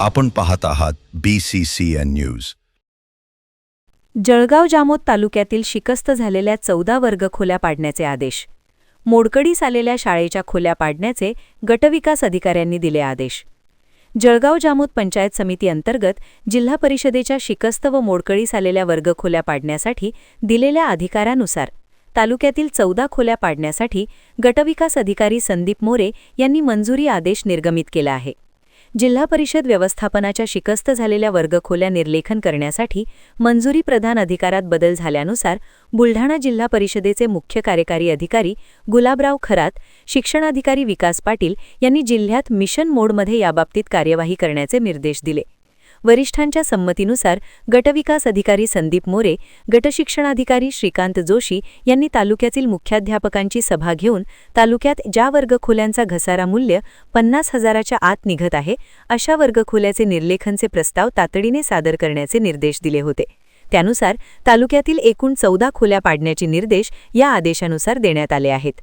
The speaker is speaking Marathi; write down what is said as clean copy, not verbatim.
आपण पाहत आहात BCCN न्यूज. जळगाव जामोद तालुक्यातील शिकस्त झालेल्या 14 वर्ग खोल्या पाडण्याचे आदेश. मोडकळीस आलेल्या शाळेच्या खोल्या पाडण्याचे गटविकास अधिकाऱ्यांनी दिले आदेश. जळगाव जामोद पंचायत समिती अंतर्गत जिल्हा परिषदेच्या शिकस्त व मोडकळीस आलेल्या वर्ग खोल्या पाडण्यासाठी दिलेल्या अधिकारानुसार तालुक्यातील 14 खोल्या पाडण्यासाठी गटविकास अधिकारी संदीप मोरे यांनी मंजुरी आदेश निर्गमित केला आहे. जिल्हा परिषद व्यवस्थापनाच्या शिकस्त झालेल्या वर्गखोल्या निर्लेखन करण्यासाठी मंजुरी प्रदान अधिकारात बदल झाल्यानुसार बुलढाणा जिल्हा परिषदेचे मुख्य कार्यकारी अधिकारी गुलाबराव खरात, शिक्षणाधिकारी विकास पाटील यांनी जिल्ह्यात मिशन मोडमध्ये याबाबतीत कार्यवाही करण्याचे निर्देश दिले. वरिष्ठांच्या संमतीनुसार गटविकास अधिकारी संदीप मोरे, गटशिक्षणाधिकारी श्रीकांत जोशी यांनी तालुक्यातील मुख्याध्यापकांची सभा घेऊन तालुक्यात ज्या वर्गखोल्यांचा घसारा मूल्य 50,000च्या आत निघत आहे अशा वर्गखोल्याचे निर्लेखनचे प्रस्ताव तातडीने सादर करण्याचे निर्देश दिले होते. त्यानुसार तालुक्यातील एकूण 14 खोल्या पाडण्याचे निर्देश या आदेशानुसार देण्यात आले आहेत.